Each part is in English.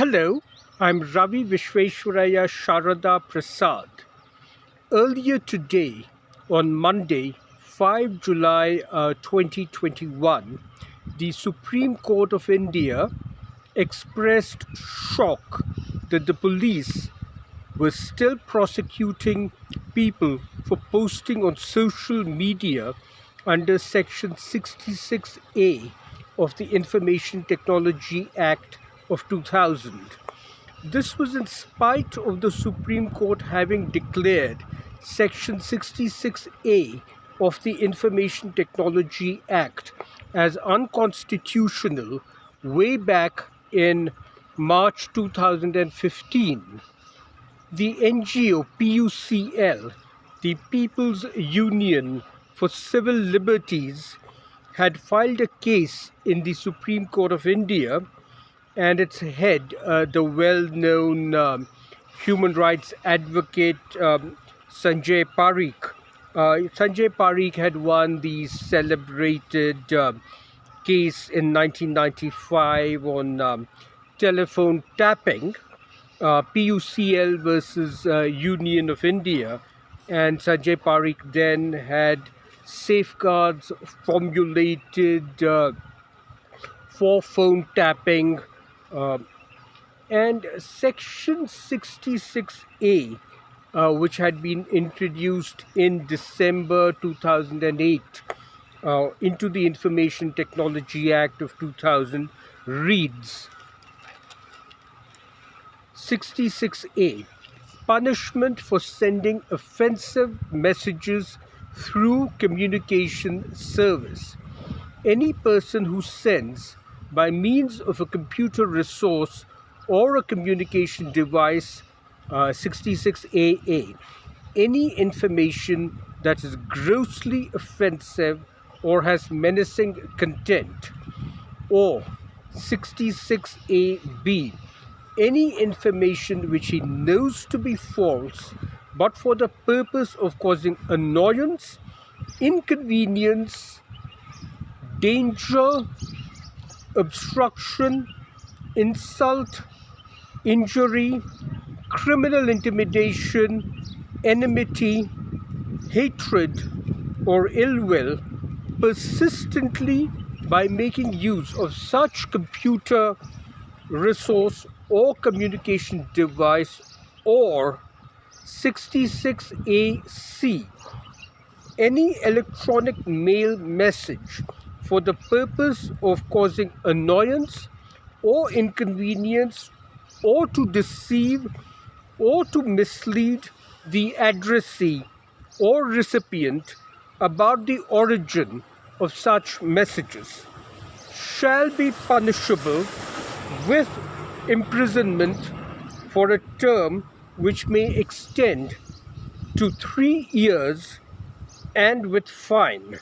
Hello, I'm Ravi Vishweshwaraya Sharada Prasad. Earlier today, on Monday, 5 July 2021, the Supreme Court of India expressed shock that the police were still prosecuting people for posting on social media under Section 66A of the Information Technology Act of 2000. This was in spite of the Supreme Court having declared Section 66A of the Information Technology Act as unconstitutional way back in March 2015. The NGO PUCL, the People's Union for Civil Liberties, had filed a case in the Supreme Court of India, and its head, the well-known human rights advocate Sanjay Parikh. Sanjay Parikh had won the celebrated case in 1995 on telephone tapping, PUCL versus Union of India, and Sanjay Parikh then had safeguards formulated for phone tapping, uh, and Section 66A, which had been introduced in December 2008 into the Information Technology Act of 2000, reads 66A, punishment for sending offensive messages through communication service. Any person who sends, by means of a computer resource or a communication device, 66AA, any information that is grossly offensive or has menacing content, or 66AB, any information which he knows to be false but for the purpose of causing annoyance, inconvenience, danger, obstruction, insult, injury, criminal intimidation, enmity, hatred, or ill will, persistently by making use of such computer resource or communication device, or 66AC, any electronic mail message for the purpose of causing annoyance or inconvenience, or to deceive or to mislead the addressee or recipient about the origin of such messages, shall be punishable with imprisonment for a term which may extend to 3 years, and with fine.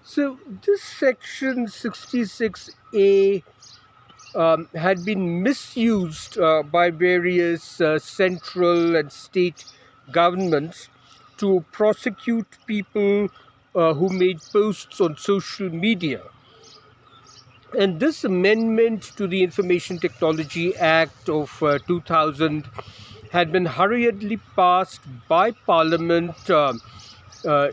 So this section 66A had been misused by various central and state governments to prosecute people who made posts on social media. And this amendment to the Information Technology Act of 2000 had been hurriedly passed by Parliament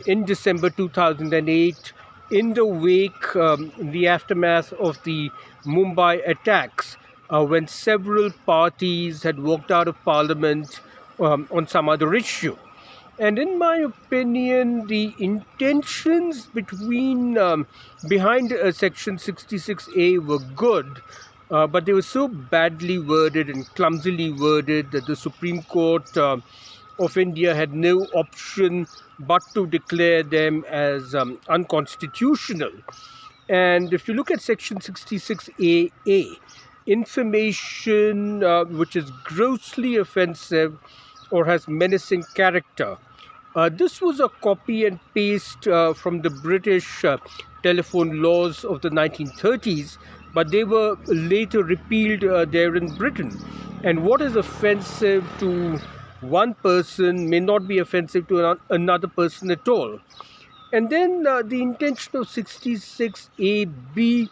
in December 2008, in the wake, in the aftermath of the Mumbai attacks, when several parties had walked out of Parliament on some other issue. And in my opinion, the intentions behind Section 66A were good, but they were so badly worded and clumsily worded that the Supreme Court of India had no option but to declare them as unconstitutional. And if you look at Section 66AA, information which is grossly offensive or has menacing character. This was a copy and paste from the British telephone laws of the 1930s, but they were later repealed there in Britain. And what is offensive to one person may not be offensive to another person at all. And then the intention of 66AB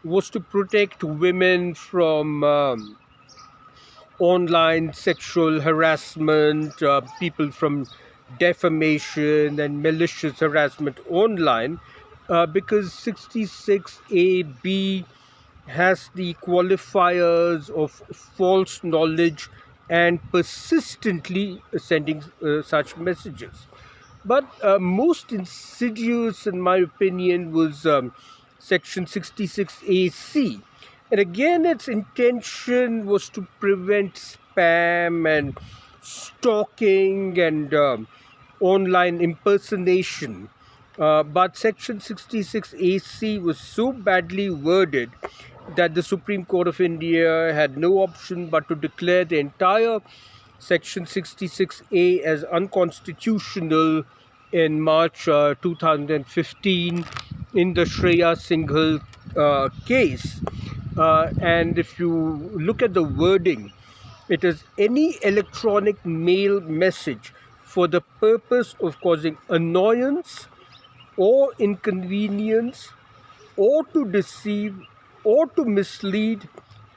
was to protect women from online sexual harassment, people from defamation and malicious harassment online, because 66AB has the qualifiers of false knowledge and persistently sending such messages. But most insidious, in my opinion, was Section 66AC. And again, its intention was to prevent spam and stalking and online impersonation. But Section 66AC was so badly worded that the Supreme Court of India had no option but to declare the entire Section 66A as unconstitutional in March 2015 in the Shreya Singhal case. And if you look at the wording, it is any electronic mail message for the purpose of causing annoyance or inconvenience or to deceive or to mislead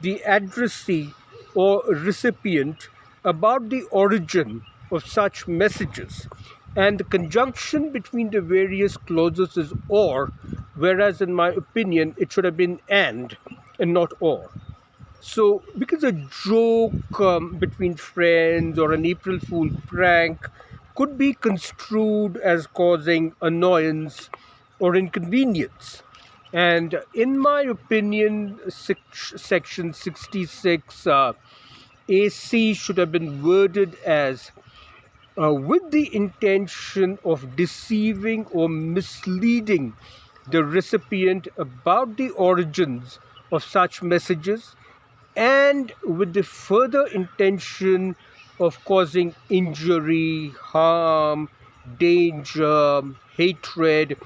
the addressee or recipient about the origin of such messages. And the conjunction between the various clauses is or, whereas in my opinion it should have been and not or. So, because a joke between friends or an April Fool prank could be construed as causing annoyance or inconvenience. And in my opinion, Section 66 AC should have been worded as with the intention of deceiving or misleading the recipient about the origins of such messages, and with the further intention of causing injury, harm, danger, hatred,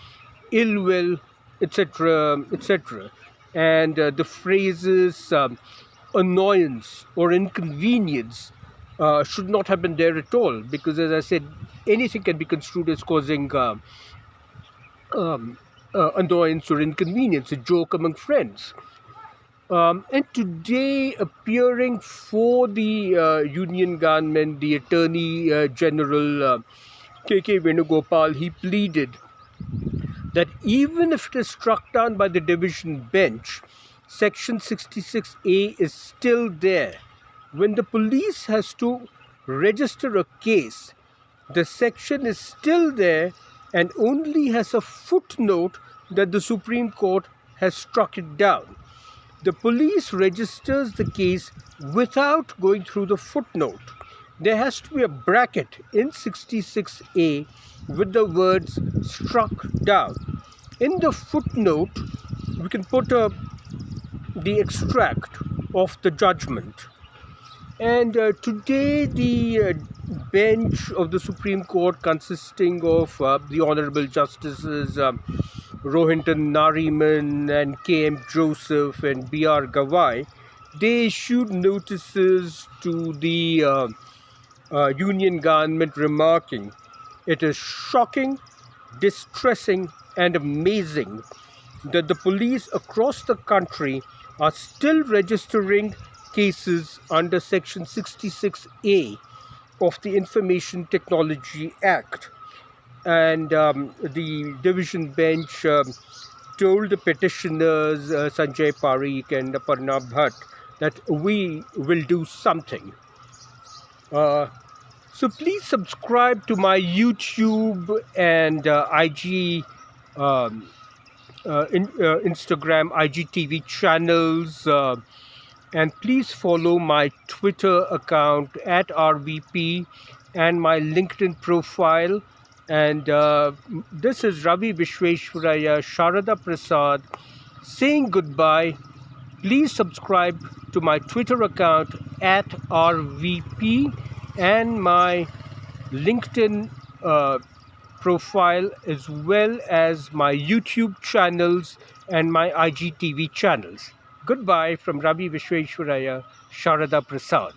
ill will, etc., etc. And the phrases annoyance or inconvenience should not have been there at all, because, as I said, anything can be construed as causing annoyance or inconvenience, a joke among friends. And today, appearing for the Union government, the Attorney General K.K. Venugopal, he pleaded that even if it is struck down by the division bench, Section 66A is still there. When the police has to register a case, the section is still there and only has a footnote that the Supreme Court has struck it down. The police registers the case without going through the footnote. There has to be a bracket in 66A with the words struck down. In the footnote, we can put the extract of the judgment. And today, the bench of the Supreme Court, consisting of the Honorable Justices Rohinton Nariman and K.M. Joseph and B.R. Gawai, they issued notices to the Union government remarking, "It is shocking, distressing and amazing that the police across the country are still registering cases under Section 66A of the Information Technology Act." And the division bench told the petitioners, Sanjay Parikh and Aparna Bhatt, that we will do something. So please subscribe to my YouTube and IG, Instagram, IGTV channels, and please follow my Twitter account at RVP and my LinkedIn profile. And this is Ravi Vishweshwaraya Sharada Prasad saying goodbye. Please subscribe to my Twitter account at RVP and my LinkedIn profile, as well as my YouTube channels and my IGTV channels. Goodbye from Ravi Vishweshwaraya Sharada Prasad.